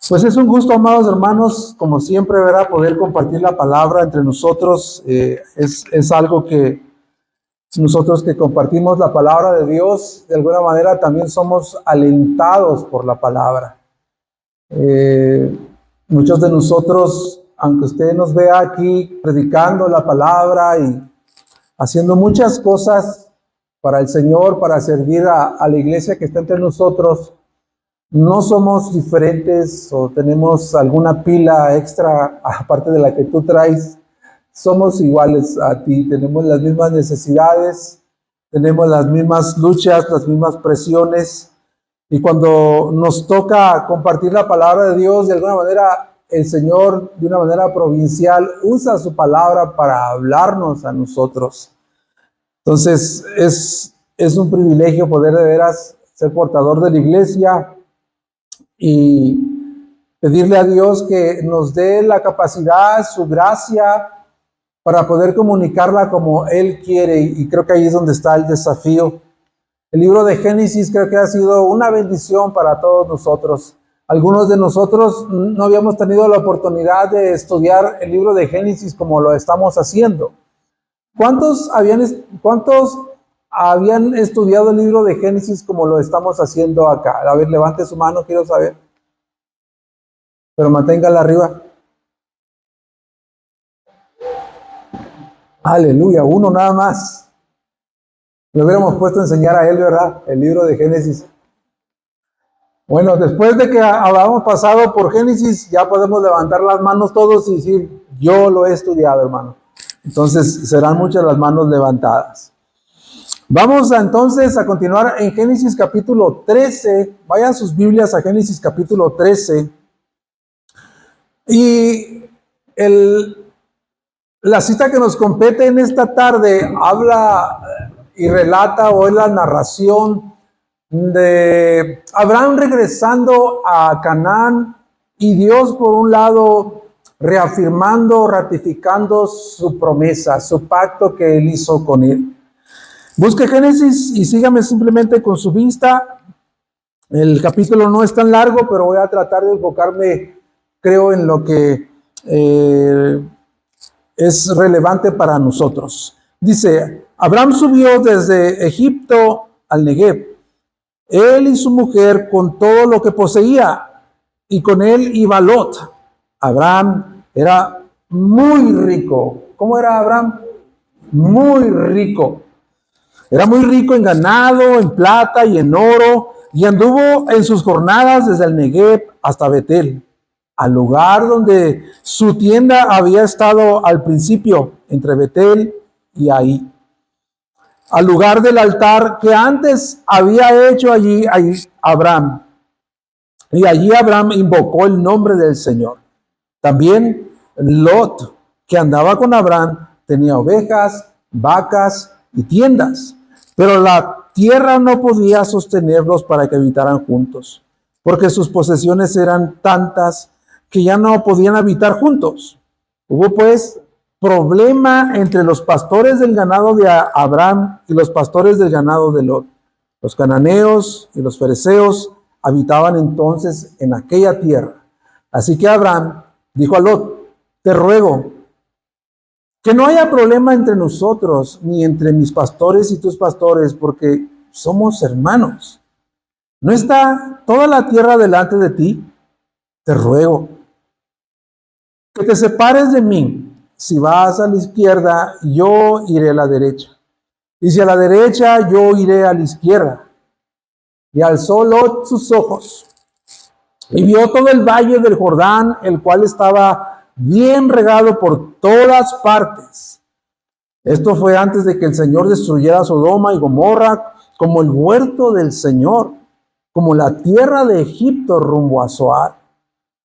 Pues es un gusto, amados hermanos, como siempre, ¿verdad? Poder compartir la palabra entre nosotros. Es algo que nosotros que compartimos la palabra de Dios, de alguna manera también somos alentados por la palabra. Eh, Muchos de nosotros, aunque usted nos vea aquí predicando la palabra y haciendo muchas cosas para el Señor, para servir a la iglesia que está entre nosotros, no somos diferentes o tenemos alguna pila extra aparte de la que tú traes. Somos iguales a ti, tenemos las mismas necesidades, tenemos las mismas luchas, las mismas presiones. Y cuando nos toca compartir la palabra de Dios, de alguna manera el Señor, de una manera provincial, usa su palabra para hablarnos a nosotros. Entonces es un privilegio poder de veras ser portador de la iglesia y pedirle a Dios que nos dé la capacidad, su gracia, para poder comunicarla como Él quiere. Y creo que ahí es donde está el desafío. El libro de Génesis creo que ha sido una bendición para todos nosotros. Algunos de nosotros no habíamos tenido la oportunidad de estudiar el libro de Génesis como lo estamos haciendo. ¿Cuántos habían estudiado el libro de Génesis como lo estamos haciendo acá? A ver, levante su mano, quiero saber. Pero manténgala arriba. Aleluya, uno nada más. Le hubiéramos puesto a enseñar a él, ¿verdad? El libro de Génesis. Bueno, después de que habíamos pasado por Génesis, ya podemos levantar las manos todos y decir, yo lo he estudiado, hermano. Entonces, serán muchas las manos levantadas. Vamos entonces a continuar en Génesis capítulo 13. Vayan sus Biblias a Génesis capítulo 13. Y la cita que nos compete en esta tarde habla y relata o es la narración de Abraham regresando a Canaán y Dios por un lado reafirmando, ratificando su promesa, su pacto que él hizo con él. Busque Génesis y sígame simplemente con su vista. El capítulo no es tan largo, pero voy a tratar de enfocarme, creo, en lo que es relevante para nosotros. Dice, Abraham subió desde Egipto al Negev, él y su mujer con todo lo que poseía, y con él iba Lot. Abraham era muy rico. ¿Cómo era Abraham? Muy rico. Era muy rico en ganado, en plata y en oro, y anduvo en sus jornadas desde el Negev hasta Betel, al lugar donde su tienda había estado al principio, entre Betel y Ahí, al lugar del altar que antes había hecho allí Abraham. Y allí Abraham invocó el nombre del Señor. También Lot, que andaba con Abraham, tenía ovejas, vacas y tiendas, pero la tierra no podía sostenerlos para que habitaran juntos, porque sus posesiones eran tantas que ya no podían habitar juntos. Hubo pues problema entre los pastores del ganado de Abraham y los pastores del ganado de Lot. Los cananeos y los fereceos habitaban entonces en aquella tierra. Así que Abraham dijo a Lot, te ruego que no haya problema entre nosotros, ni entre mis pastores y tus pastores, porque somos hermanos. ¿No está toda la tierra delante de ti? Te ruego que te separes de mí. Si vas a la izquierda, yo iré a la derecha. Y si a la derecha, yo iré a la izquierda. Y alzó Lot sus ojos y vio todo el valle del Jordán, el cual estaba bien regado por todas partes. Esto fue antes de que el Señor destruyera Sodoma y Gomorra, como el huerto del Señor, como la tierra de Egipto rumbo a Zoar.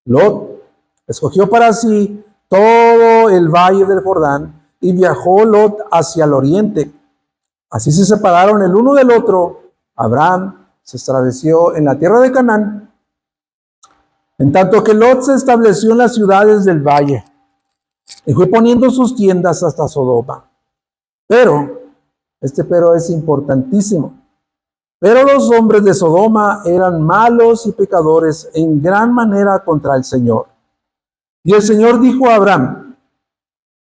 Lot escogió para sí todo el valle del Jordán y viajó Lot hacia el oriente. Así se separaron el uno del otro. Abraham se estableció en la tierra de Canaán, en tanto que Lot se estableció en las ciudades del valle y fue poniendo sus tiendas hasta Sodoma. Pero, este pero es importantísimo. Pero los hombres de Sodoma eran malos y pecadores en gran manera contra el Señor. Y el Señor dijo a Abraham,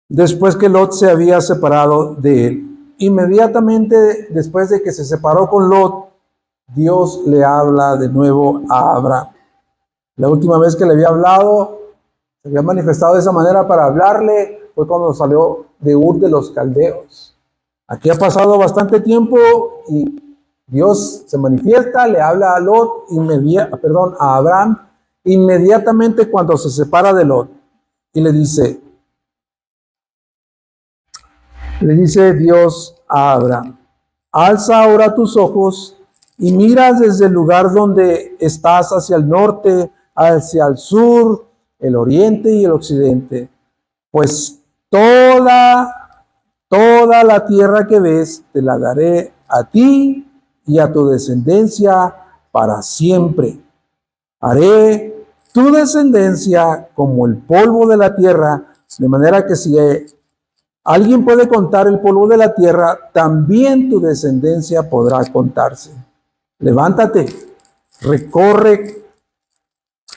después que Lot se había separado de él, inmediatamente después de que se separó con Lot, Dios le habla de nuevo a Abraham. La última vez que le había hablado, se había manifestado de esa manera para hablarle, fue cuando salió de Ur de los Caldeos. Aquí ha pasado bastante tiempo y Dios se manifiesta, le habla a a Abraham, inmediatamente cuando se separa de Lot. Y le dice Dios a Abraham, alza ahora tus ojos y mira desde el lugar donde estás hacia el norte, hacia el sur, el oriente y el occidente. Pues toda la tierra que ves te la daré a ti y a tu descendencia para siempre. Haré tu descendencia como el polvo de la tierra, de manera que si alguien puede contar el polvo de la tierra, también tu descendencia podrá contarse. Levántate, recorre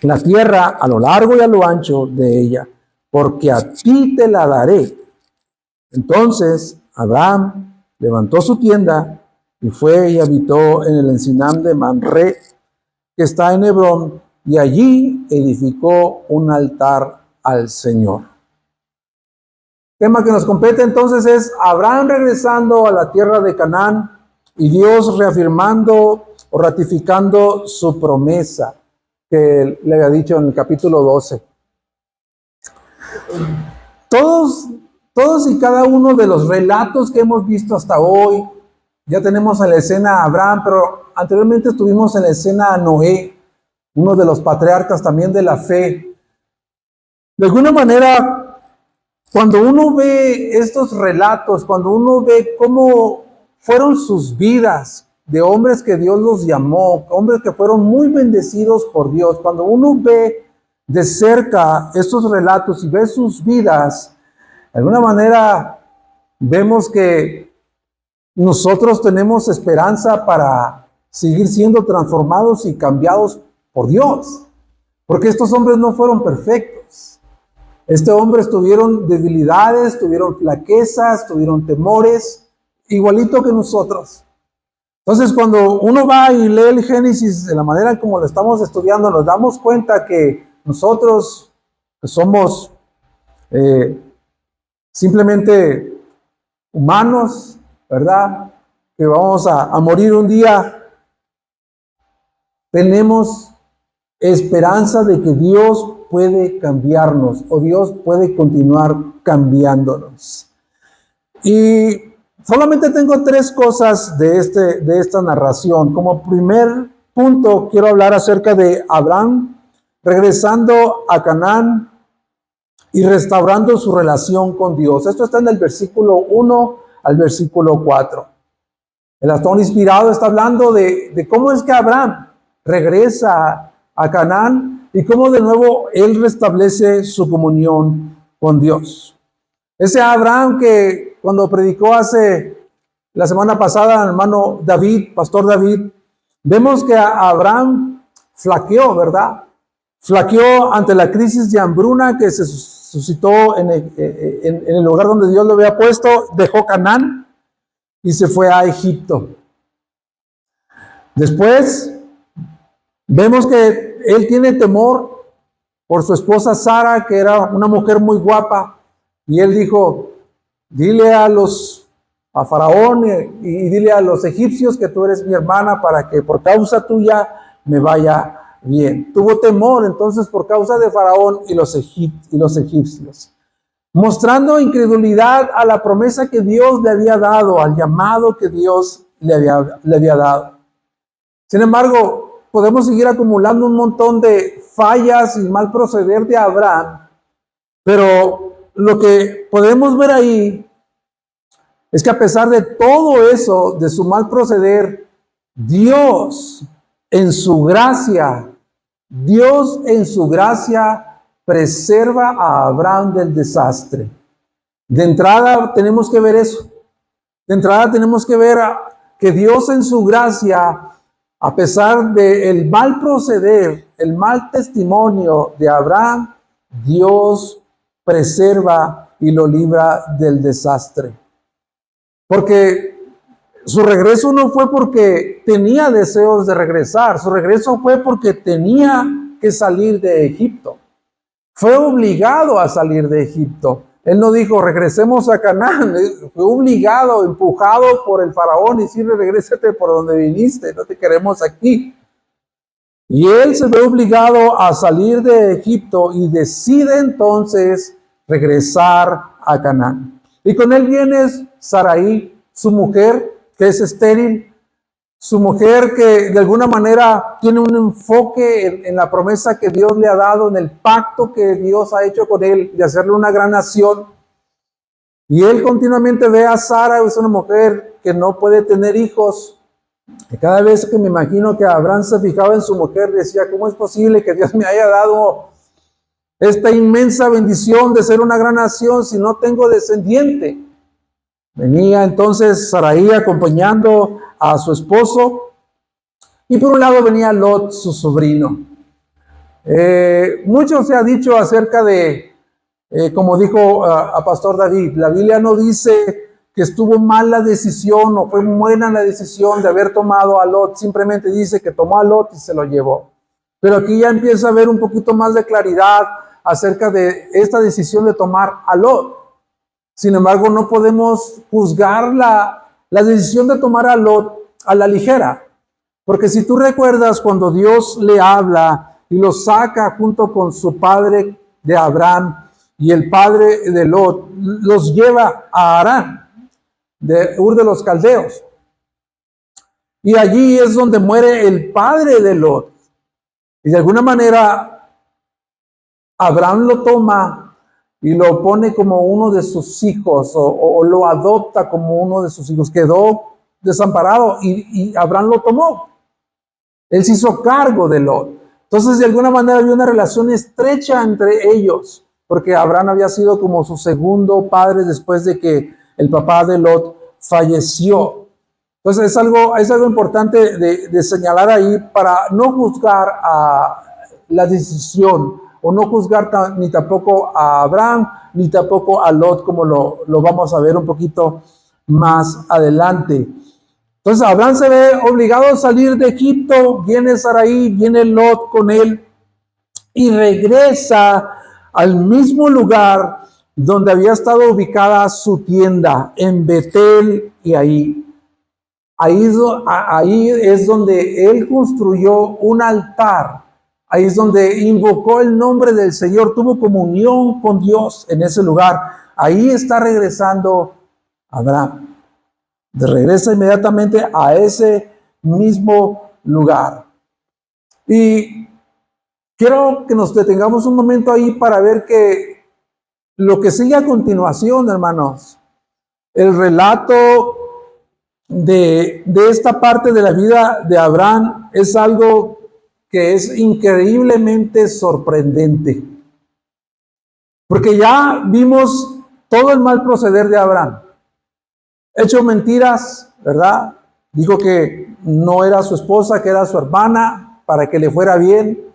la tierra a lo largo y a lo ancho de ella, porque a ti te la daré. Entonces Abraham levantó su tienda y fue y habitó en el encinar de Mamre, que está en Hebrón, y allí edificó un altar al Señor. El tema que nos compete entonces es Abraham regresando a la tierra de Canaán y Dios reafirmando o ratificando su promesa que le había dicho en el capítulo 12. Todos y cada uno de los relatos que hemos visto hasta hoy, ya tenemos en la escena a Abraham, pero anteriormente estuvimos en la escena a Noé, uno de los patriarcas también de la fe. De alguna manera, cuando uno ve estos relatos, cuando uno ve cómo fueron sus vidas de hombres que Dios los llamó, hombres que fueron muy bendecidos por Dios, cuando uno ve de cerca estos relatos y ve sus vidas, de alguna manera vemos que nosotros tenemos esperanza para seguir siendo transformados y cambiados por Dios, porque estos hombres no fueron perfectos. Estos hombres tuvieron debilidades, tuvieron flaquezas, tuvieron temores, igualito que nosotros. Entonces, cuando uno va y lee el Génesis de la manera como lo estamos estudiando, nos damos cuenta que nosotros somos simplemente humanos, ¿verdad? Que vamos a morir un día. Tenemos esperanza de que Dios puede cambiarnos o Dios puede continuar cambiándonos. Y solamente tengo 3 cosas de esta narración. Como primer punto, quiero hablar acerca de Abraham regresando a Canaán y restaurando su relación con Dios. Esto está en el versículo 1 al versículo 4. El autor inspirado está hablando de cómo es que Abraham regresa a Canaán y cómo de nuevo él restablece su comunión con Dios. Ese Abraham que cuando predicó la semana pasada, el hermano David, pastor David, vemos que Abraham flaqueó, ¿verdad? Flaqueó ante la crisis de hambruna que se suscitó en el lugar donde Dios lo había puesto, dejó Canaán y se fue a Egipto. Después vemos que él tiene temor por su esposa Sara, que era una mujer muy guapa, y él dijo, dile a Faraón y dile a los egipcios que tú eres mi hermana para que por causa tuya me vaya bien. Tuvo temor entonces por causa de Faraón y los egipcios, mostrando incredulidad a la promesa que Dios le había dado, al llamado que Dios le había dado. Sin embargo, podemos seguir acumulando un montón de fallas y mal proceder de Abraham, pero lo que podemos ver ahí es que a pesar de todo eso, de su mal proceder, Dios en su gracia preserva a Abraham del desastre. De entrada tenemos que ver eso. De entrada tenemos que ver que Dios en su gracia, a pesar del mal proceder, el mal testimonio de Abraham, Dios preserva y lo libra del desastre. Porque su regreso no fue porque tenía deseos de regresar, su regreso fue porque tenía que salir de Egipto. Fue obligado a salir de Egipto. Él no dijo, regresemos a Canaán. Fue obligado, empujado por el faraón y decirle, regrésate por donde viniste, no te queremos aquí. Y él se ve obligado a salir de Egipto y decide entonces regresar a Canaán. Y con él viene Sarai, su mujer, que es estéril, su mujer que de alguna manera tiene un enfoque en la promesa que Dios le ha dado, en el pacto que Dios ha hecho con él de hacerle una gran nación. Y él continuamente ve a Sara, es una mujer que no puede tener hijos. Y cada vez que me imagino que Abraham se fijaba en su mujer, decía, ¿cómo es posible que Dios me haya dado esta inmensa bendición de ser una gran nación si no tengo descendiente? Venía entonces Sarai acompañando a su esposo y por un lado venía Lot, su sobrino. Mucho se ha dicho acerca de, como dijo a Pastor David, la Biblia no dice que estuvo mal la decisión o fue buena la decisión de haber tomado a Lot, simplemente dice que tomó a Lot y se lo llevó. Pero aquí ya empieza a haber un poquito más de claridad acerca de esta decisión de tomar a Lot. Sin embargo, no podemos juzgar la decisión de tomar a Lot a la ligera. Porque si tú recuerdas cuando Dios le habla y lo saca junto con su padre de Abraham y el padre de Lot, los lleva a Harán, de Ur de los Caldeos. Y allí es donde muere el padre de Lot. Y de alguna manera, Abraham lo toma y lo pone como uno de sus hijos o lo adopta como uno de sus hijos. Quedó desamparado y Abraham lo tomó. Él se hizo cargo de Lot. Entonces, de alguna manera había una relación estrecha entre ellos, porque Abraham había sido como su segundo padre después de que el papá de Lot falleció. Entonces, es algo importante de señalar ahí para no juzgar a la decisión o no juzgar ni tampoco a Abraham, ni tampoco a Lot, como lo vamos a ver un poquito más adelante. Entonces Abraham se ve obligado a salir de Egipto, viene Sarai, viene Lot con él, y regresa al mismo lugar donde había estado ubicada su tienda, en Betel y ahí. Ahí es donde él construyó un altar. Ahí es donde invocó el nombre del Señor, tuvo comunión con Dios en ese lugar. Ahí está regresando Abraham. Regresa inmediatamente a ese mismo lugar. Y quiero que nos detengamos un momento ahí para ver que lo que sigue a continuación, hermanos, el relato de esta parte de la vida de Abraham es algo que es increíblemente sorprendente. Porque ya vimos todo el mal proceder de Abraham. Hecho mentiras, ¿verdad? Dijo que no era su esposa, que era su hermana, para que le fuera bien.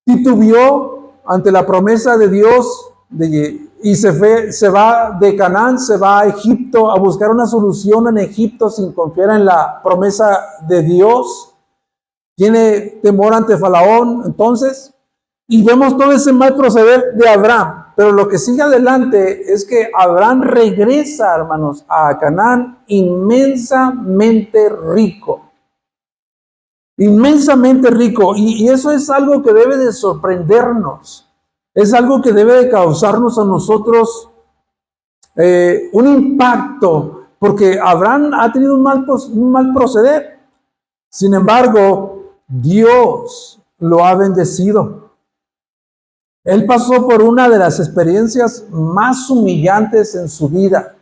Titubeó ante la promesa de Dios y se va de Canaán, se va a Egipto a buscar una solución en Egipto sin confiar en la promesa de Dios. Tiene temor ante Faraón, entonces, y vemos todo ese mal proceder de Abraham. Pero lo que sigue adelante es que Abraham regresa, hermanos, a Canaán inmensamente rico. Inmensamente rico. Y eso es algo que debe de sorprendernos. Es algo que debe de causarnos a nosotros un impacto. Porque Abraham ha tenido un mal proceder. Sin embargo, Dios lo ha bendecido. Él pasó por una de las experiencias más humillantes en su vida.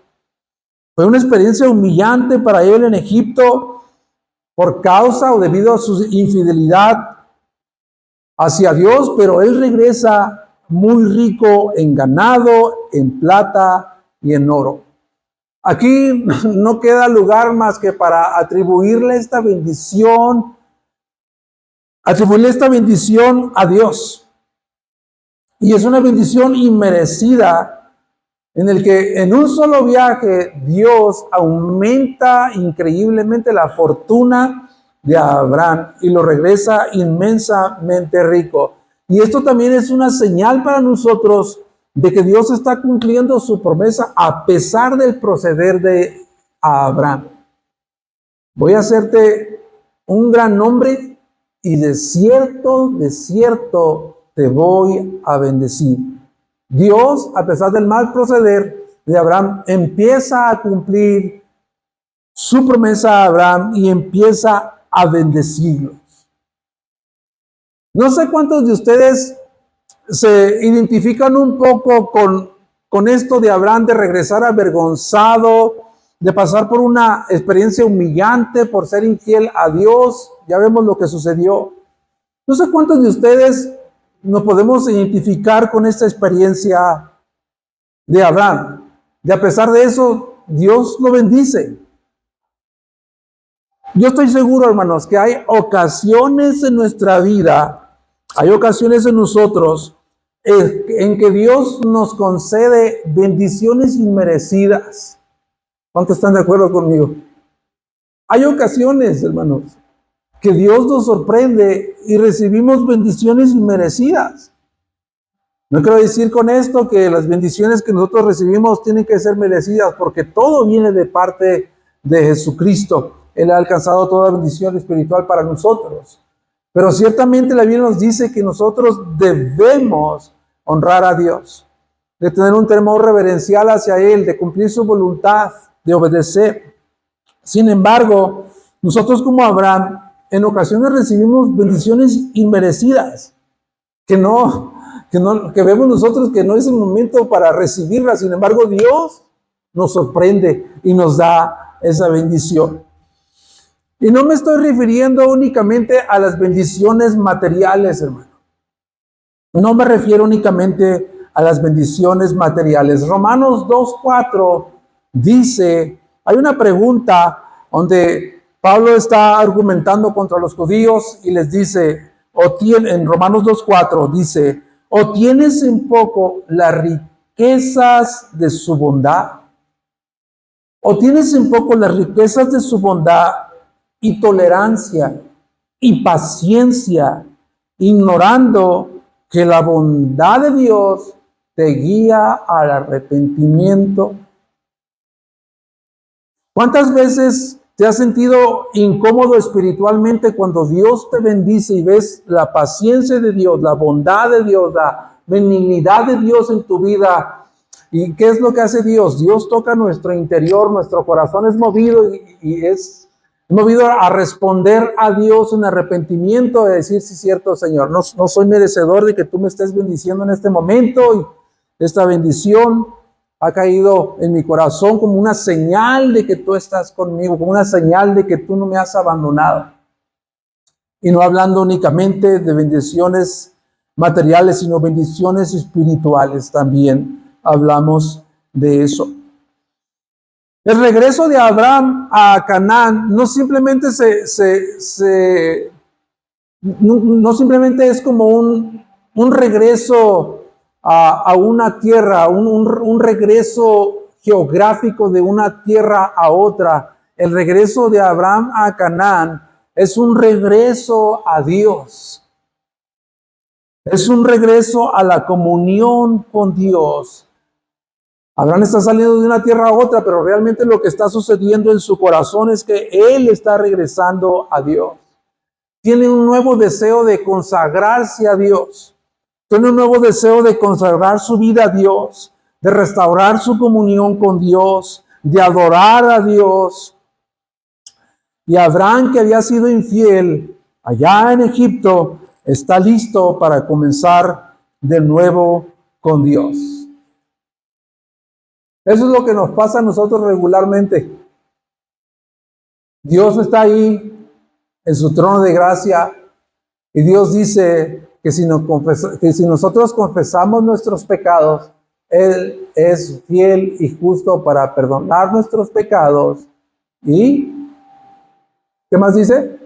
Fue una experiencia humillante para él en Egipto por causa o debido a su infidelidad hacia Dios, pero él regresa muy rico en ganado, en plata y en oro. Aquí no queda lugar más que para atribuirle esta bendición a Dios. Y es una bendición inmerecida en el que en un solo viaje Dios aumenta increíblemente la fortuna de Abraham y lo regresa inmensamente rico. Y esto también es una señal para nosotros de que Dios está cumpliendo su promesa a pesar del proceder de Abraham. Voy a hacerte un gran nombre y de cierto te voy a bendecir. Dios, a pesar del mal proceder de Abraham, empieza a cumplir su promesa a Abraham y empieza a bendecirlos. No sé cuántos de ustedes se identifican un poco con esto de Abraham, de regresar avergonzado, de pasar por una experiencia humillante por ser infiel a Dios. Ya vemos lo que sucedió. No sé cuántos de ustedes nos podemos identificar con esta experiencia de Abraham. Y a pesar de eso, Dios lo bendice. Yo estoy seguro, hermanos, que hay ocasiones en nuestra vida, hay ocasiones en nosotros en que Dios nos concede bendiciones inmerecidas. ¿Cuántos están de acuerdo conmigo? Hay ocasiones, hermanos, que Dios nos sorprende y recibimos bendiciones inmerecidas. No quiero decir con esto que las bendiciones que nosotros recibimos tienen que ser merecidas, porque todo viene de parte de Jesucristo. Él ha alcanzado toda bendición espiritual para nosotros. Pero ciertamente la Biblia nos dice que nosotros debemos honrar a Dios, de tener un temor reverencial hacia Él, de cumplir su voluntad, de obedecer. Sin embargo, nosotros como Abraham, en ocasiones recibimos bendiciones inmerecidas, que vemos nosotros que no es el momento para recibirlas. Sin embargo, Dios nos sorprende y nos da esa bendición. Y no me estoy refiriendo únicamente a las bendiciones materiales, hermano. No me refiero únicamente a las bendiciones materiales. Romanos 2:4 dice, hay una pregunta donde Pablo está argumentando contra los judíos y les dice, en Romanos 2:4 dice, ¿o tienes en poco las riquezas de su bondad? ¿O tienes en poco las riquezas de su bondad y tolerancia y paciencia, ignorando que la bondad de Dios te guía al arrepentimiento? ¿Cuántas veces te has sentido incómodo espiritualmente cuando Dios te bendice y ves la paciencia de Dios, la bondad de Dios, la benignidad de Dios en tu vida? ¿Y qué es lo que hace Dios? Dios toca nuestro interior, nuestro corazón es movido y es movido a responder a Dios en arrepentimiento, de decir, sí, cierto, Señor, no soy merecedor de que tú me estés bendiciendo en este momento, y esta bendición ha caído en mi corazón como una señal de que tú estás conmigo, como una señal de que tú no me has abandonado. Y no hablando únicamente de bendiciones materiales, sino bendiciones espirituales también hablamos de eso. El regreso de Abraham a Canaán no simplemente no simplemente es como un regreso a una tierra, un regreso geográfico de una tierra a otra. El regreso de Abraham a Canaán es un regreso a Dios. Es un regreso a la comunión con Dios. Abraham está saliendo de una tierra a otra, pero realmente lo que está sucediendo en su corazón es que él está regresando a Dios. Tiene un nuevo deseo de consagrarse a Dios. Tiene un nuevo deseo de consagrar su vida a Dios, de restaurar su comunión con Dios, de adorar a Dios. Y Abraham, que había sido infiel allá en Egipto, está listo para comenzar de nuevo con Dios. Eso es lo que nos pasa a nosotros regularmente. Dios está ahí en su trono de gracia y Dios dice que si nosotros confesamos nuestros pecados, Él es fiel y justo para perdonar nuestros pecados y, ¿qué más dice?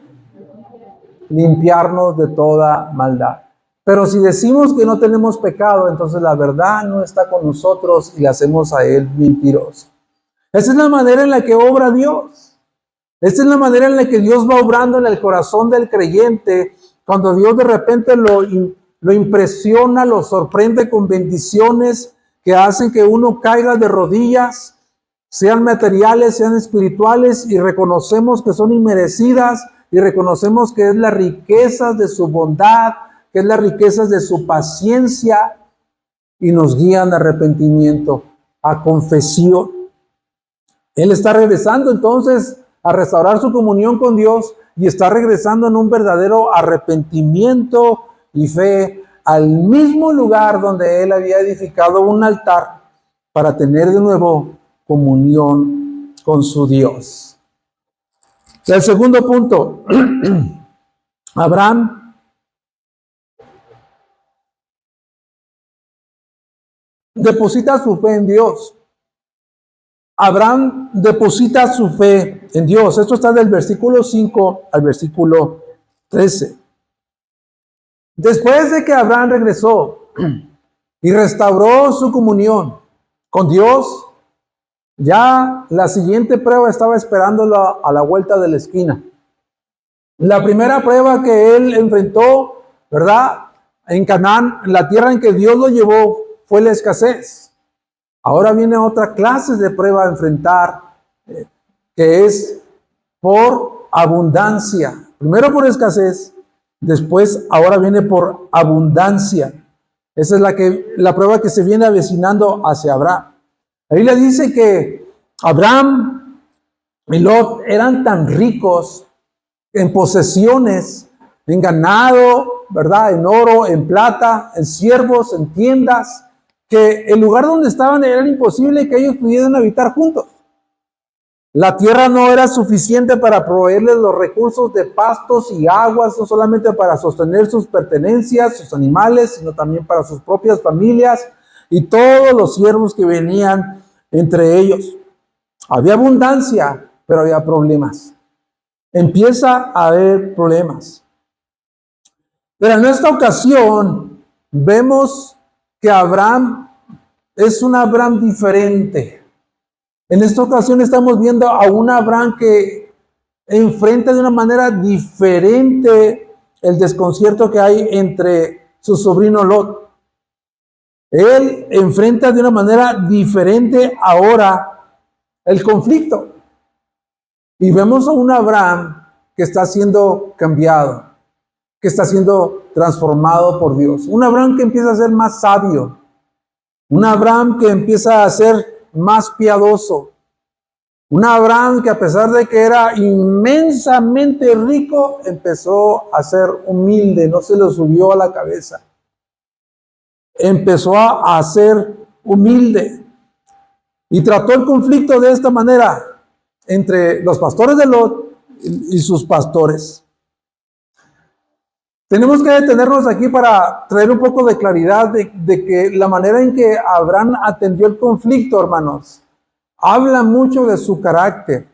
Limpiarnos de toda maldad. Pero si decimos que no tenemos pecado, entonces la verdad no está con nosotros y le hacemos a Él mentiroso. Esa es la manera en la que obra Dios. Esta es la manera en la que Dios va obrando en el corazón del creyente, cuando Dios de repente lo impresiona, lo sorprende con bendiciones que hacen que uno caiga de rodillas, sean materiales, sean espirituales, y reconocemos que son inmerecidas, y reconocemos que es la riqueza de su bondad, que es la riqueza de su paciencia, y nos guían a arrepentimiento, a confesión. Él está regresando entonces a restaurar su comunión con Dios y está regresando en un verdadero arrepentimiento y fe al mismo lugar donde él había edificado un altar para tener de nuevo comunión con su Dios. El segundo punto, Abraham deposita su fe en Dios. Abraham deposita su fe en Dios. Esto está del versículo 5 al versículo 13. Después de que Abraham regresó y restauró su comunión con Dios, ya la siguiente prueba estaba esperándolo a la vuelta de la esquina. La primera prueba que él enfrentó, ¿verdad? En Canaán, en la tierra en que Dios lo llevó, fue la escasez. Ahora viene otra clase de prueba a enfrentar, que es por abundancia. Primero por escasez, después ahora viene por abundancia. Esa es la prueba que se viene avecinando hacia Abraham. Ahí le dice que Abraham y Lot eran tan ricos en posesiones, en ganado, ¿verdad? En oro, en plata, en siervos, en tiendas, que el lugar donde estaban era imposible que ellos pudieran habitar juntos. La tierra no era suficiente para proveerles los recursos de pastos y aguas, no solamente para sostener sus pertenencias, sus animales, sino también para sus propias familias y todos los siervos que venían entre ellos. Había abundancia, pero había problemas. Empieza a haber problemas. Pero en esta ocasión vemos que Abraham es un Abraham diferente. En esta ocasión estamos viendo a un Abraham que enfrenta de una manera diferente el desconcierto que hay entre su sobrino Lot. Él enfrenta de una manera diferente ahora el conflicto. Y vemos a un Abraham que está siendo cambiado, que está siendo transformado por Dios. Un Abraham que empieza a ser más sabio. Un Abraham que empieza a ser más piadoso. Un Abraham que a pesar de que era inmensamente rico, empezó a ser humilde, no se le subió a la cabeza. Empezó a ser humilde. Y trató el conflicto de esta manera entre los pastores de Lot y sus pastores. Tenemos que detenernos aquí para traer un poco de claridad de que la manera en que Abraham atendió el conflicto, hermanos, habla mucho de su carácter.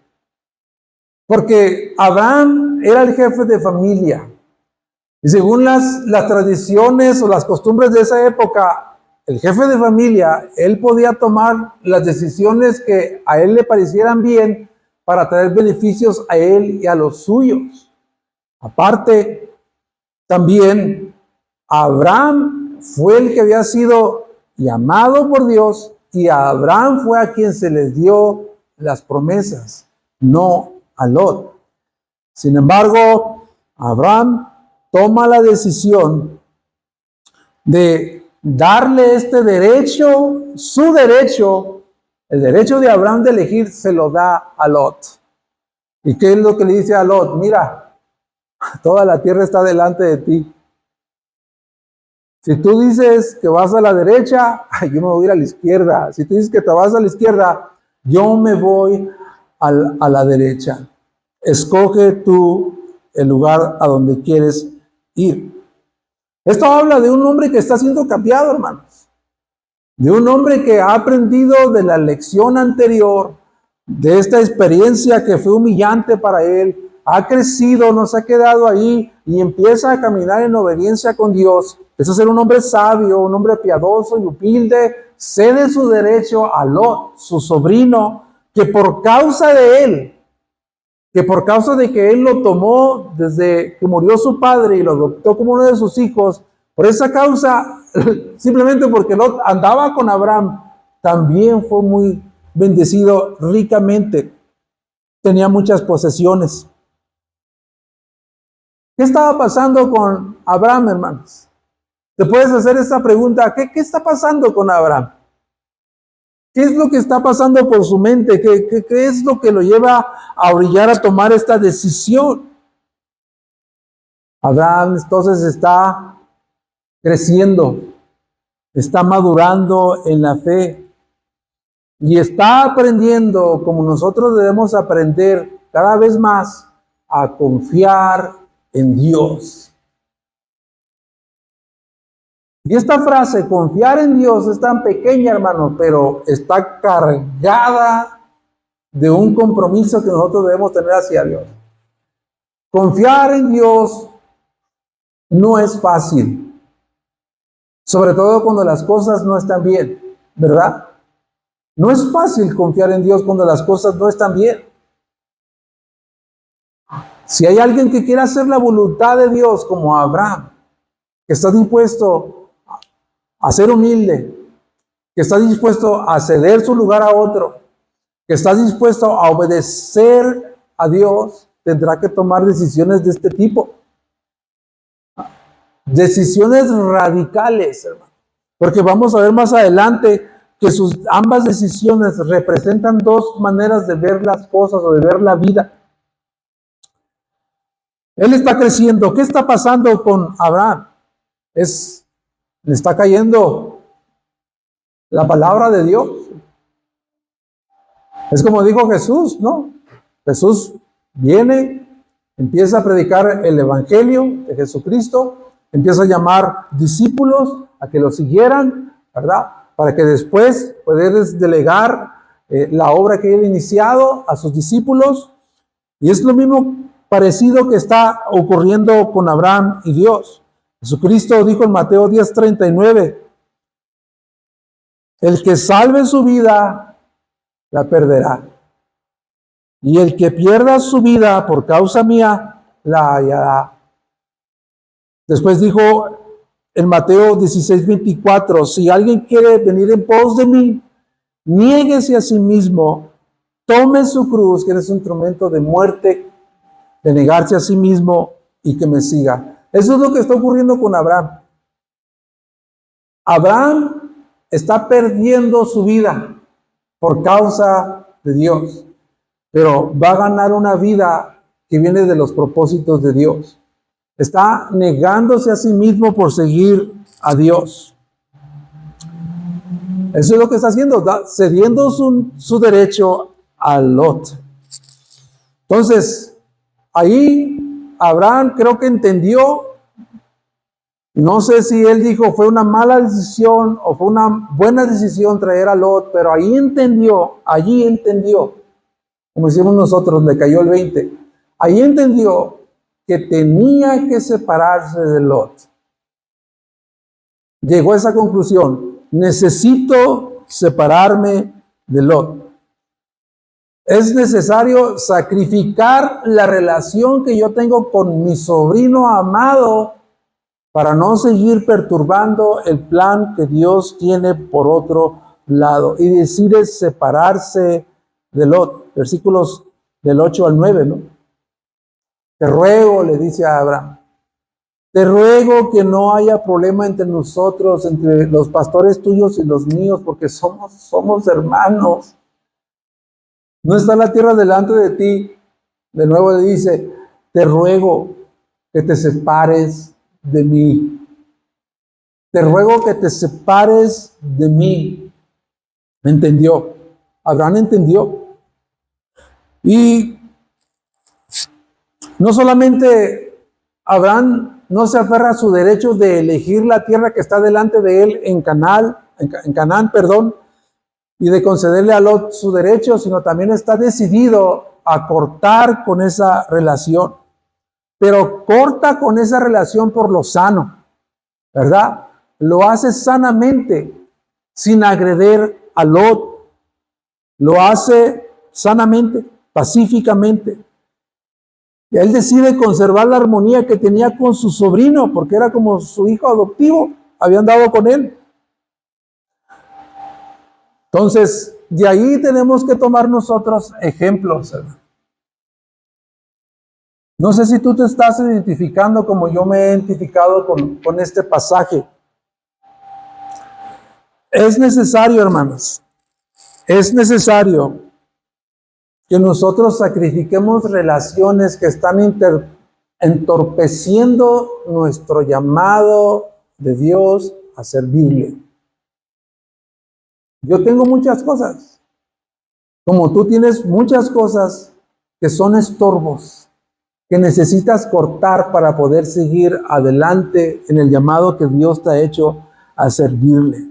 Porque Abraham era el jefe de familia. Y según las tradiciones o las costumbres de esa época, el jefe de familia, él podía tomar las decisiones que a él le parecieran bien para traer beneficios a él y a los suyos. Aparte, también Abraham fue el que había sido llamado por Dios y a Abraham fue a quien se les dio las promesas, no a Lot. Sin embargo, Abraham toma la decisión de darle este derecho, su derecho, el derecho de Abraham de elegir, se lo da a Lot. ¿Y qué es lo que le dice a Lot? Mira, toda la tierra está delante de ti. Si tú dices que vas a la derecha, yo me voy a ir a la izquierda. Si tú dices que te vas a la izquierda, yo me voy a la derecha. Escoge tú el lugar a donde quieres ir. Esto habla de un hombre que está siendo cambiado, hermanos. de un hombre que ha aprendido de la lección anterior, de esta experiencia que fue humillante para él, ha crecido, no se ha quedado ahí y empieza a caminar en obediencia con Dios. Eso es ser un hombre sabio, un hombre piadoso y humilde. Cede su derecho a Lot, su sobrino, que por causa de él, que por causa de que él lo tomó desde que murió su padre y lo adoptó como uno de sus hijos, por esa causa, simplemente porque Lot andaba con Abraham, también fue muy bendecido ricamente. Tenía muchas posesiones. ¿Qué estaba pasando con Abraham, hermanos? Te puedes hacer esta pregunta, ¿qué está pasando con Abraham? ¿Qué es lo que está pasando por su mente? ¿Qué es lo que lo lleva a orillar a tomar esta decisión? Abraham entonces está creciendo, está madurando en la fe y está aprendiendo, como nosotros debemos aprender cada vez más, a confiar en Dios. Y esta frase, confiar en Dios, es tan pequeña, hermano, pero está cargada de un compromiso que nosotros debemos tener hacia Dios. Confiar en Dios no es fácil, sobre todo cuando las cosas no están bien, ¿verdad? No es fácil confiar en Dios cuando las cosas no están bien. Si hay alguien que quiera hacer la voluntad de Dios, como Abraham, que está dispuesto a ser humilde, que está dispuesto a ceder su lugar a otro, que está dispuesto a obedecer a Dios, tendrá que tomar decisiones de este tipo. Decisiones radicales, hermano. Porque vamos a ver más adelante que ambas decisiones representan dos maneras de ver las cosas o de ver la vida. Él está creciendo. ¿Qué está pasando con Abraham? Le está cayendo la palabra de Dios. Es como dijo Jesús, ¿no? Jesús viene, empieza a predicar el evangelio de Jesucristo, empieza a llamar discípulos a que lo siguieran, ¿verdad? Para que después puedas delegar la obra que él ha iniciado a sus discípulos. Y es lo mismo parecido que está ocurriendo con Abraham y Dios. Jesucristo dijo en Mateo 10:39, el que salve su vida, la perderá. Y el que pierda su vida por causa mía, la hallará. Después dijo en Mateo 16:24, si alguien quiere venir en pos de mí, niéguese a sí mismo, tome su cruz, que es un instrumento de muerte, de negarse a sí mismo y que me siga. Eso es lo que está ocurriendo con Abraham. Abraham está perdiendo su vida por causa de Dios, pero va a ganar una vida que viene de los propósitos de Dios. Está negándose a sí mismo por seguir a Dios. Eso es lo que está haciendo, está cediendo su derecho a Lot. Entonces, ahí Abraham creo que entendió, no sé si él dijo fue una mala decisión o fue una buena decisión traer a Lot, pero allí entendió, como decimos nosotros, le cayó el 20, allí entendió que tenía que separarse de Lot. Llegó a esa conclusión, necesito separarme de Lot. Es necesario sacrificar la relación que yo tengo con mi sobrino amado para no seguir perturbando el plan que Dios tiene por otro lado. Y decide separarse de Lot. Versículos del 8 al 9, ¿no? Te ruego, le dice a Abraham, te ruego que no haya problema entre nosotros, entre los pastores tuyos y los míos, porque somos hermanos. No está la tierra delante de ti. De nuevo le dice, te ruego que te separes de mí. Te ruego que te separes de mí. ¿Entendió? Abraham entendió. Y no solamente Abraham no se aferra a su derecho de elegir la tierra que está delante de él en en Canaán, perdón, y de concederle a Lot su derecho, sino también está decidido a cortar con esa relación. Pero corta con esa relación por lo sano, ¿verdad? Lo hace sanamente, sin agredir a Lot. Lo hace sanamente, pacíficamente. Y él decide conservar la armonía que tenía con su sobrino, porque era como su hijo adoptivo, habían dado con él. Entonces, de ahí tenemos que tomar nosotros ejemplos. No sé si tú te estás identificando como yo me he identificado con este pasaje. Es necesario, hermanos, es necesario que nosotros sacrifiquemos relaciones que están entorpeciendo nuestro llamado de Dios a servirle. Yo tengo muchas cosas, como tú tienes muchas cosas que son estorbos, que necesitas cortar para poder seguir adelante en el llamado que Dios te ha hecho a servirle.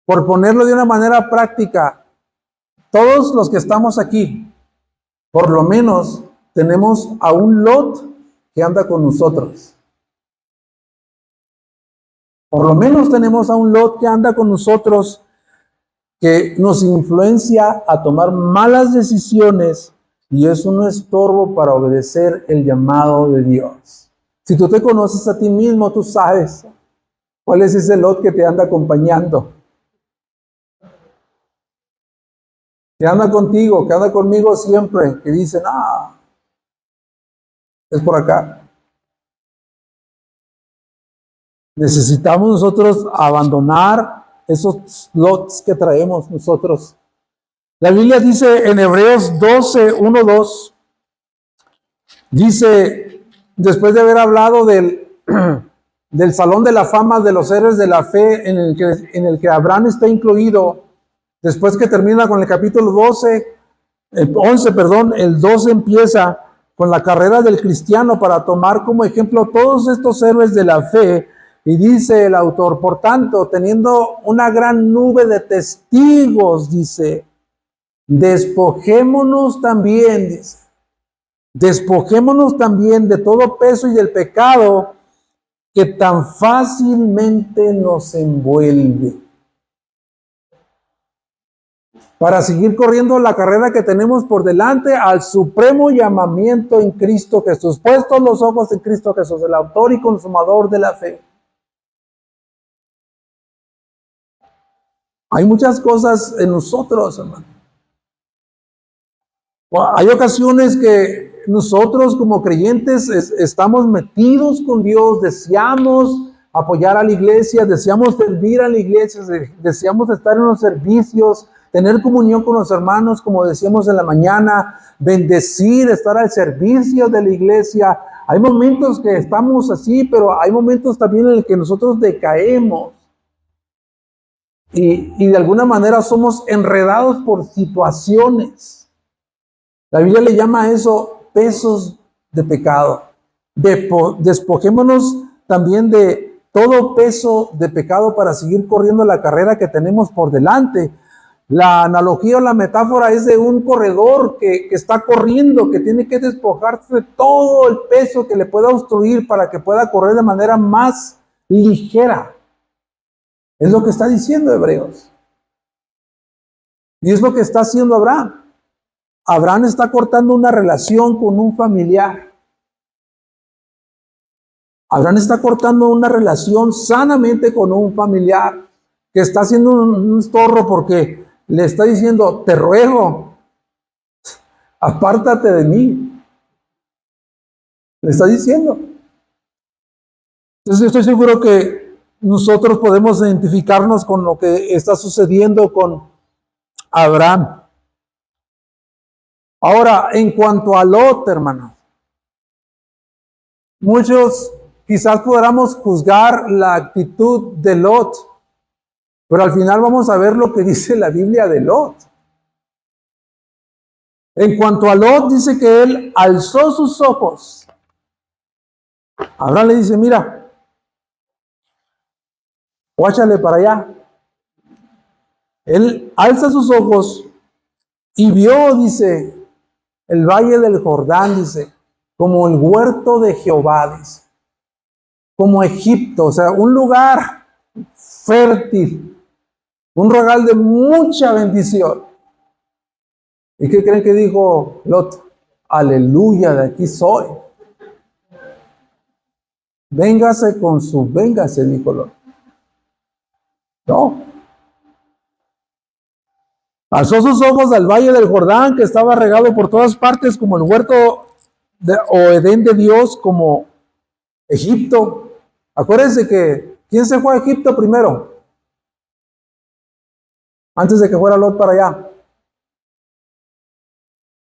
Por ponerlo de una manera práctica, todos los que estamos aquí, por lo menos tenemos a un Lot que anda con nosotros. Por lo menos tenemos a un Lot que anda con nosotros, que nos influencia a tomar malas decisiones y es un estorbo para obedecer el llamado de Dios. Si tú te conoces a ti mismo, tú sabes cuál es ese Lot que te anda acompañando. Que anda contigo, que anda conmigo siempre, que dice, no, es por acá. Necesitamos nosotros abandonar esos lots que traemos nosotros. La Biblia dice en Hebreos 12, 1, 2, dice, después de haber hablado del salón de la fama de los héroes de la fe en el que Abraham está incluido, después que termina con el capítulo 11, el 12 empieza con la carrera del cristiano para tomar como ejemplo todos estos héroes de la fe. Y dice el autor, por tanto, teniendo una gran nube de testigos, dice, despojémonos también de todo peso y del pecado que tan fácilmente nos envuelve, para seguir corriendo la carrera que tenemos por delante al supremo llamamiento en Cristo Jesús, puestos los ojos en Cristo Jesús, el autor y consumador de la fe. Hay muchas cosas en nosotros, hermano. Hay ocasiones que nosotros como creyentes estamos metidos con Dios, deseamos apoyar a la iglesia, deseamos servir a la iglesia, deseamos estar en los servicios, tener comunión con los hermanos, como decíamos en la mañana, bendecir, estar al servicio de la iglesia. Hay momentos que estamos así, pero hay momentos también en los que nosotros decaemos. Y de alguna manera somos enredados por situaciones. La Biblia le llama a eso pesos de pecado. Despojémonos también de todo peso de pecado para seguir corriendo la carrera que tenemos por delante. La analogía o la metáfora es de un corredor que está corriendo, que tiene que despojarse de todo el peso que le pueda obstruir para que pueda correr de manera más ligera. Es lo que está diciendo Hebreos. Y es lo que está haciendo Abraham. Abraham está cortando una relación con un familiar. Abraham está cortando una relación sanamente con un familiar que está haciendo un estorbo porque le está diciendo, te ruego, apártate de mí. Le está diciendo. Entonces yo estoy seguro que nosotros podemos identificarnos con lo que está sucediendo con Abraham. Ahora, en cuanto a Lot, hermano, muchos quizás podamos juzgar la actitud de Lot, pero al final vamos a ver lo que dice la Biblia de Lot. En cuanto a Lot, dice que él alzó sus ojos. Abraham le dice, mira, guáchale para allá. Él alza sus ojos y vio, dice, el valle del Jordán, dice, como el huerto de Jehová, dice, como Egipto, o sea, un lugar fértil, un regal de mucha bendición. ¿Y qué creen que dijo Lot? Aleluya, de aquí soy. Véngase, dijo Lot. No. Alzó sus ojos al valle del Jordán, que estaba regado por todas partes, como el huerto o Edén de Dios, como Egipto. Acuérdense que, ¿quién se fue a Egipto primero? Antes de que fuera Lot para allá.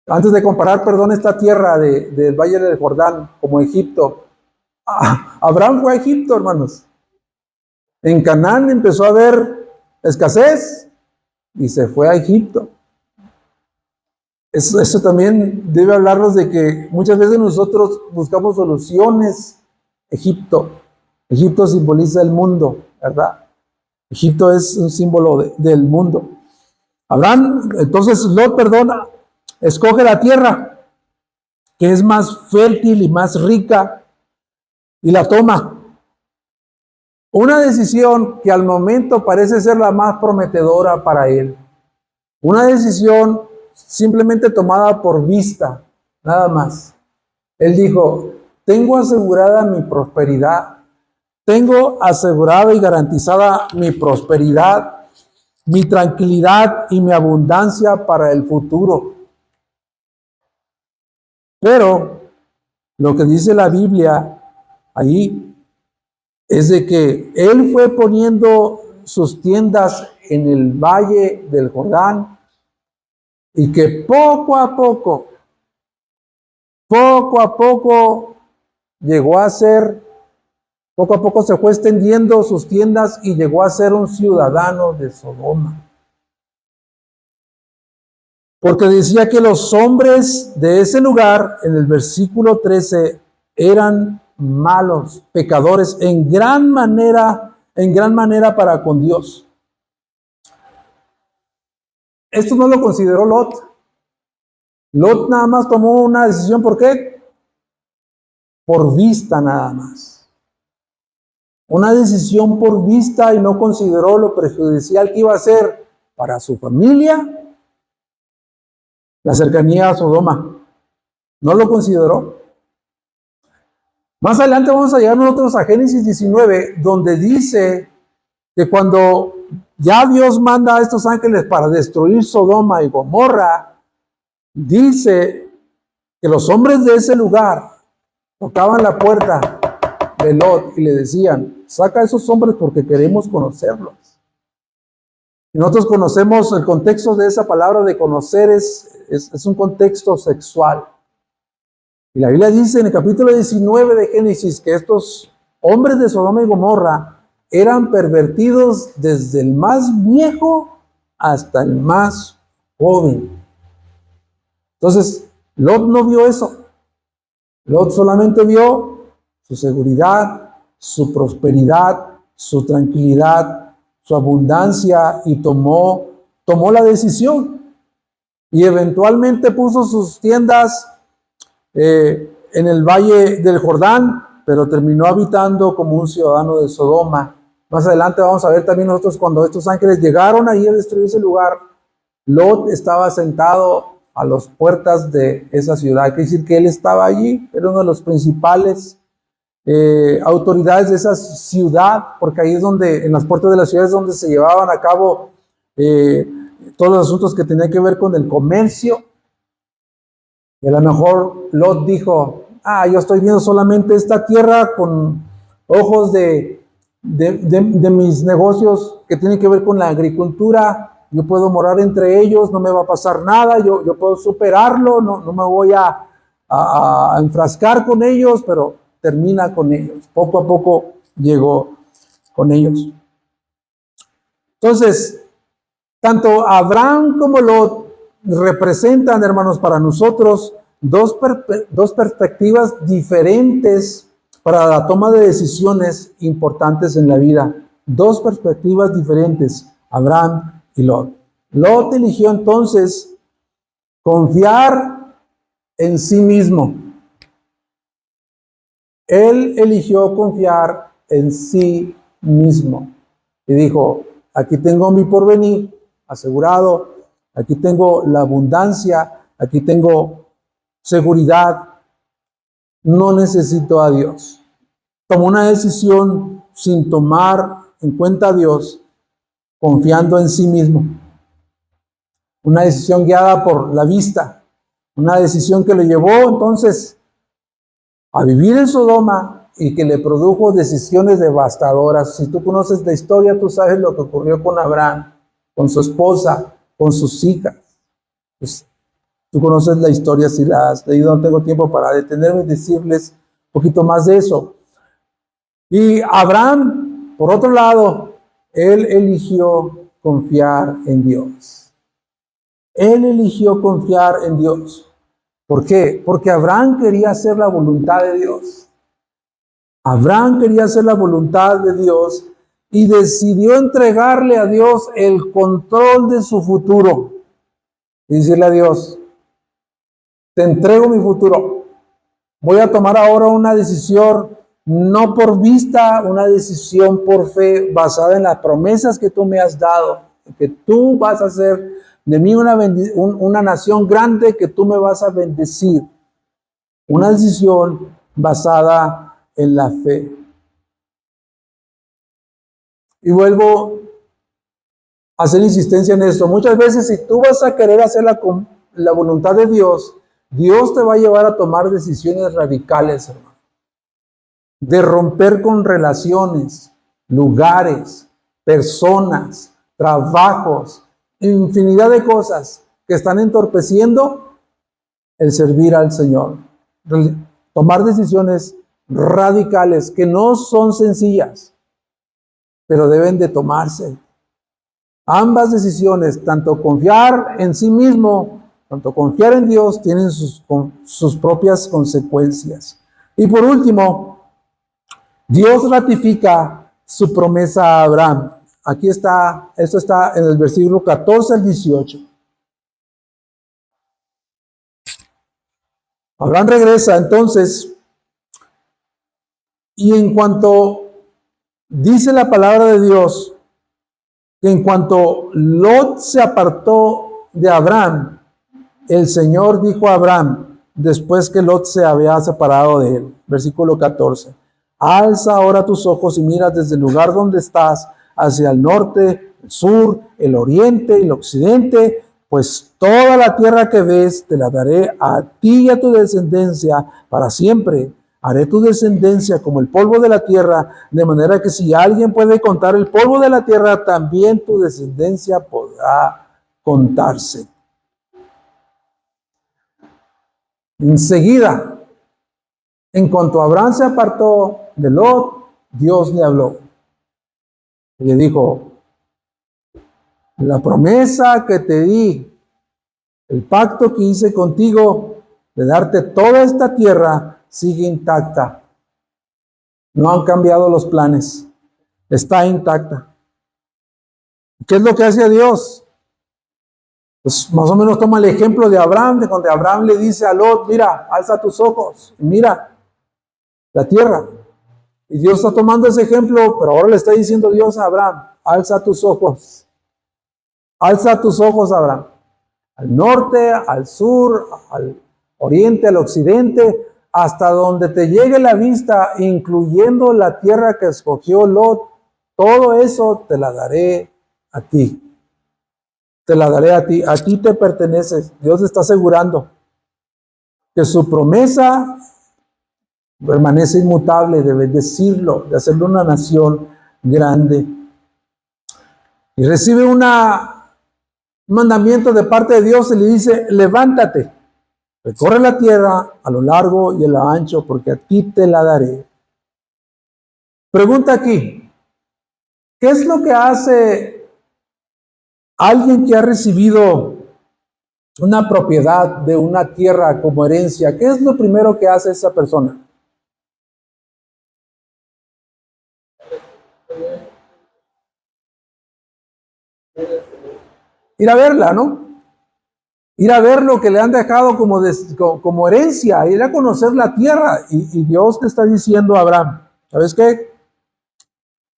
Antes de comparar, perdón, esta tierra del valle del Jordán como Egipto. Abraham fue a Egipto, hermanos. En Canaán empezó a haber escasez y se fue a Egipto. Eso también debe hablarnos de que muchas veces nosotros buscamos soluciones. Egipto simboliza el mundo, ¿verdad? Egipto es un símbolo del mundo. Entonces Lot, perdona, escoge la tierra que es más fértil y más rica y la toma. Una decisión que al momento parece ser la más prometedora para él. Una decisión simplemente tomada por vista, nada más. Él dijo, tengo asegurada mi prosperidad, tengo asegurada y garantizada mi prosperidad, mi tranquilidad y mi abundancia para el futuro. Pero lo que dice la Biblia ahí es de que él fue poniendo sus tiendas en el valle del Jordán y que poco a poco llegó a ser, poco a poco se fue extendiendo sus tiendas y llegó a ser un ciudadano de Sodoma. Porque decía que los hombres de ese lugar, en el versículo 13, eran malos, pecadores, en gran manera para con Dios. Esto no lo consideró Lot. Lot nada más tomó una decisión, ¿por qué? Por vista nada más. Una decisión por vista y no consideró lo perjudicial que iba a ser para su familia la cercanía a Sodoma. No lo consideró. Más adelante vamos a llegar nosotros a Génesis 19, donde dice que cuando ya Dios manda a estos ángeles para destruir Sodoma y Gomorra, dice que los hombres de ese lugar tocaban la puerta de Lot y le decían, saca a esos hombres porque queremos conocerlos. Y nosotros conocemos el contexto de esa palabra de conocer, es un contexto sexual. Y la Biblia dice en el capítulo 19 de Génesis que estos hombres de Sodoma y Gomorra eran pervertidos desde el más viejo hasta el más joven. Entonces, Lot no vio eso. Lot solamente vio su seguridad, su prosperidad, su tranquilidad, su abundancia y tomó la decisión. Y eventualmente puso sus tiendas en el valle del Jordán, pero terminó habitando como un ciudadano de Sodoma. Más adelante vamos a ver también nosotros cuando estos ángeles llegaron ahí a destruir ese lugar, Lot estaba sentado a las puertas de esa ciudad. Quiere decir que él estaba allí, era uno de los principales autoridades de esa ciudad, porque ahí es donde, en las puertas de la ciudad es donde se llevaban a cabo todos los asuntos que tenían que ver con el comercio. Y a lo mejor Lot dijo, yo estoy viendo solamente esta tierra con ojos de mis negocios que tienen que ver con la agricultura. Yo puedo morar entre ellos, no me va a pasar nada, yo puedo superarlo, no me voy a enfrascar con ellos, pero termina con ellos. Poco a poco llegó con ellos. Entonces, tanto Abraham como Lot representan, hermanos, para nosotros dos perspectivas diferentes para la toma de decisiones importantes en la vida. Dos perspectivas diferentes, Abraham y Lot. Lot eligió entonces confiar en sí mismo. Él eligió confiar en sí mismo. Y dijo, aquí tengo mi porvenir asegurado, aquí tengo la abundancia, aquí tengo seguridad, no necesito a Dios. Tomó una decisión sin tomar en cuenta a Dios, confiando en sí mismo. Una decisión guiada por la vista, una decisión que le llevó entonces a vivir en Sodoma y que le produjo decisiones devastadoras. Si tú conoces la historia, tú sabes lo que ocurrió con Abraham, con su esposa, con sus hijas. Pues, tú conoces la historia si la has leído, no tengo tiempo para detenerme y decirles un poquito más de eso. Y Abraham, por otro lado, él eligió confiar en Dios. Él eligió confiar en Dios. ¿Por qué? Porque Abraham quería hacer la voluntad de Dios. Abraham quería hacer la voluntad de Dios y decidió entregarle a Dios el control de su futuro. Y decirle a Dios, te entrego mi futuro. Voy a tomar ahora una decisión, no por vista, una decisión por fe, basada en las promesas que tú me has dado, que tú vas a hacer de mí una nación grande, que tú me vas a bendecir. Una decisión basada en la fe. Y vuelvo a hacer insistencia en esto. Muchas veces, si tú vas a querer hacer la voluntad de Dios, Dios te va a llevar a tomar decisiones radicales, hermano. De romper con relaciones, lugares, personas, trabajos, infinidad de cosas que están entorpeciendo el servir al Señor. Tomar decisiones radicales que no son sencillas, pero deben de tomarse. Ambas decisiones, tanto confiar en sí mismo, tanto confiar en Dios, tienen sus propias consecuencias. Y por último, Dios ratifica su promesa a Abraham. Aquí está, esto está en el versículo 14 al 18. Abraham regresa entonces, y en cuanto dice la palabra de Dios, que en cuanto Lot se apartó de Abraham, el Señor dijo a Abraham, después que Lot se había separado de él, versículo 14, alza ahora tus ojos y mira desde el lugar donde estás hacia el norte, el sur, el oriente y el occidente, pues toda la tierra que ves te la daré a ti y a tu descendencia para siempre. Haré tu descendencia como el polvo de la tierra, de manera que si alguien puede contar el polvo de la tierra, también tu descendencia podrá contarse. Enseguida, en cuanto Abraham se apartó de Lot, Dios le habló. Y le dijo, la promesa que te di, el pacto que hice contigo de darte toda esta tierra, sigue intacta. No han cambiado los planes. Está intacta. ¿Qué es lo que hace Dios? Pues más o menos toma el ejemplo de Abraham, de cuando Abraham le dice a Lot, mira, alza tus ojos, y mira la tierra. Y Dios está tomando ese ejemplo, pero ahora le está diciendo Dios a Abraham, alza tus ojos. Alza tus ojos, Abraham. Al norte, al sur, al oriente, al occidente, hasta donde te llegue la vista, incluyendo la tierra que escogió Lot, todo eso te la daré a ti. Te la daré a ti te perteneces. Dios está asegurando que su promesa permanece inmutable, de bendecirlo, de hacerlo una nación grande. Y recibe un mandamiento de parte de Dios y le dice, levántate, recorre la tierra a lo largo y a lo ancho, porque a ti te la daré. Pregunta aquí, ¿qué es lo que hace alguien que ha recibido una propiedad de una tierra como herencia? ¿Qué es lo primero que hace esa persona? ir a verla, ¿no? Ir a ver lo que le han dejado como herencia, ir a conocer la tierra. Y Dios te está diciendo a Abraham, ¿sabes qué?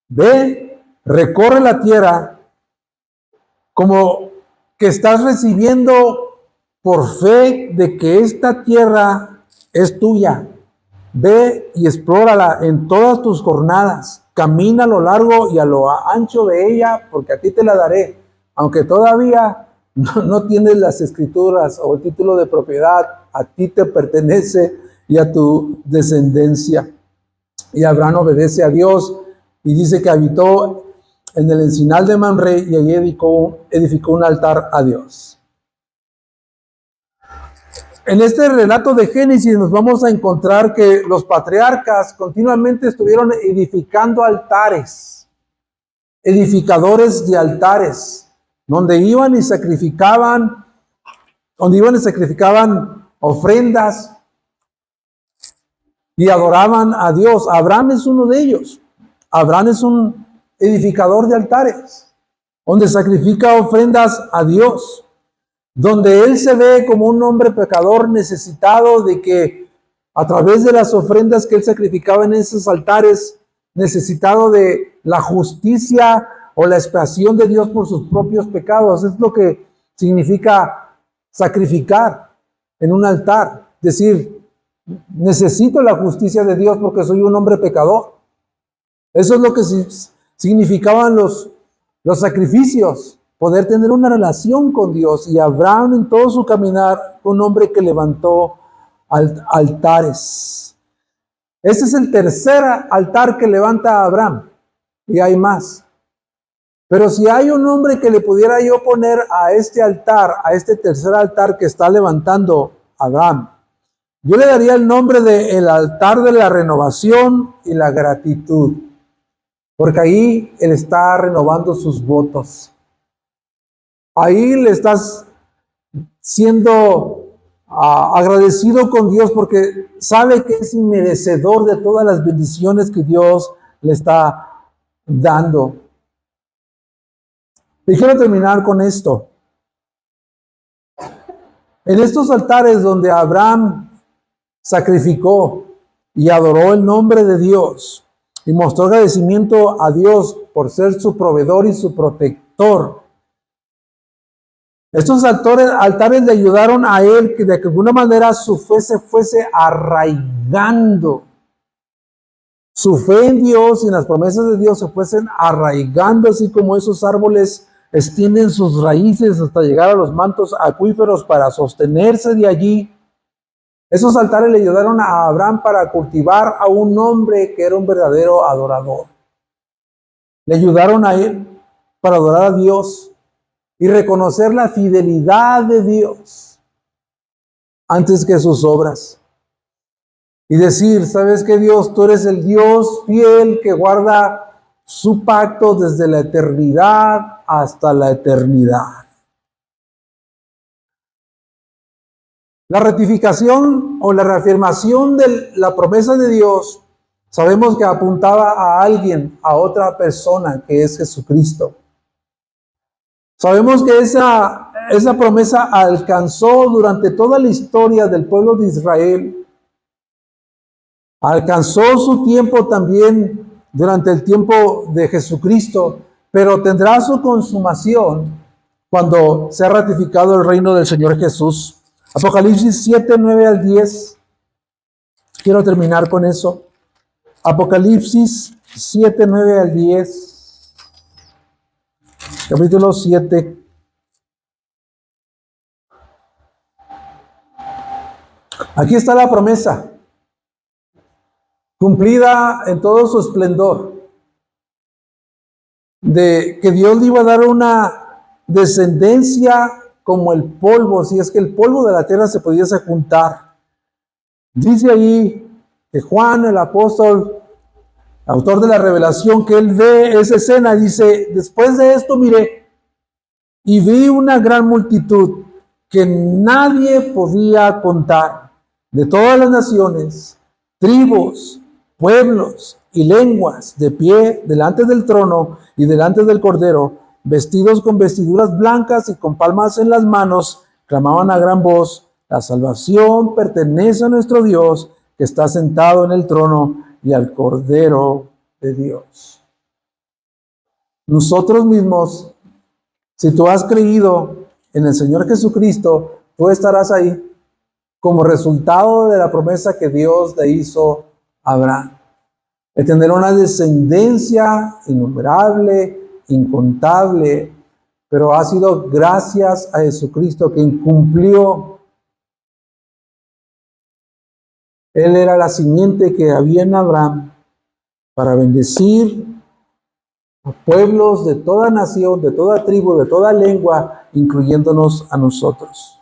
Ve, recorre la tierra como que estás recibiendo por fe de que esta tierra es tuya. Ve y explórala en todas tus jornadas. Camina a lo largo y a lo ancho de ella, porque a ti te la daré. Aunque todavía no tienes las escrituras o el título de propiedad, a ti te pertenece y a tu descendencia. Y Abraham obedece a Dios y dice que habitó en el encinar de Mamre y allí edificó un altar a Dios. En este relato de Génesis nos vamos a encontrar que los patriarcas continuamente estuvieron edificando altares, edificadores de altares, donde iban y sacrificaban ofrendas y adoraban a Dios. Abraham es uno de ellos. Abraham es un edificador de altares, donde sacrifica ofrendas a Dios, donde él se ve como un hombre pecador necesitado de que a través de las ofrendas que él sacrificaba en esos altares, necesitado de la justicia o la expiación de Dios por sus propios pecados. Es lo que significa sacrificar en un altar. Decir, necesito la justicia de Dios porque soy un hombre pecador. Eso es lo que significaban los sacrificios, poder tener una relación con Dios. Y Abraham en todo su caminar, un hombre que levantó altares. Ese es el tercer altar que levanta Abraham. Y hay más. Pero si hay un nombre que le pudiera yo poner a este altar, a este tercer altar que está levantando Abraham, yo le daría el nombre de el altar de la renovación y la gratitud. Porque ahí él está renovando sus votos. Ahí le estás siendo agradecido con Dios porque sabe que es inmerecedor de todas las bendiciones que Dios le está dando. Y quiero terminar con esto. En estos altares donde Abraham sacrificó y adoró el nombre de Dios y mostró agradecimiento a Dios por ser su proveedor y su protector, estos altares le ayudaron a él que de alguna manera su fe se fuese arraigando. Su fe en Dios y en las promesas de Dios se fuesen arraigando, así como esos árboles extienden sus raíces hasta llegar a los mantos acuíferos para sostenerse de allí. Esos altares le ayudaron a Abraham para cultivar a un hombre que era un verdadero adorador. Le ayudaron a él para adorar a Dios y reconocer la fidelidad de Dios antes que sus obras. Y decir, ¿sabes qué, Dios? Tú eres el Dios fiel que guarda su pacto desde la eternidad hasta la eternidad. La ratificación o la reafirmación de la promesa de Dios, sabemos que apuntaba a alguien, a otra persona, que es Jesucristo. Sabemos que esa promesa alcanzó durante toda la historia del pueblo de Israel. Alcanzó su tiempo también durante el tiempo de Jesucristo, pero tendrá su consumación cuando sea ratificado el reino del Señor Jesús. Apocalipsis 7, 9 al 10. Quiero terminar con eso. Apocalipsis 7, 9 al 10. Capítulo 7. Aquí está la promesa, cumplida en todo su esplendor, de que Dios le iba a dar una descendencia como el polvo, si es que el polvo de la tierra se pudiese juntar. Dice ahí que Juan, el apóstol, autor de la revelación, que él ve esa escena, dice, después de esto miré y vi una gran multitud que nadie podía contar, de todas las naciones, tribus, pueblos y lenguas, de pie delante del trono y delante del Cordero, vestidos con vestiduras blancas y con palmas en las manos, clamaban a gran voz: la salvación pertenece a nuestro Dios, que está sentado en el trono, y al Cordero de Dios. Nosotros mismos, si tú has creído en el Señor Jesucristo, tú estarás ahí como resultado de la promesa que Dios le hizo a Abraham, de tener una descendencia innumerable, incontable, pero ha sido gracias a Jesucristo quien cumplió. Él era la simiente que había en Abraham para bendecir a pueblos de toda nación, de toda tribu, de toda lengua, incluyéndonos a nosotros.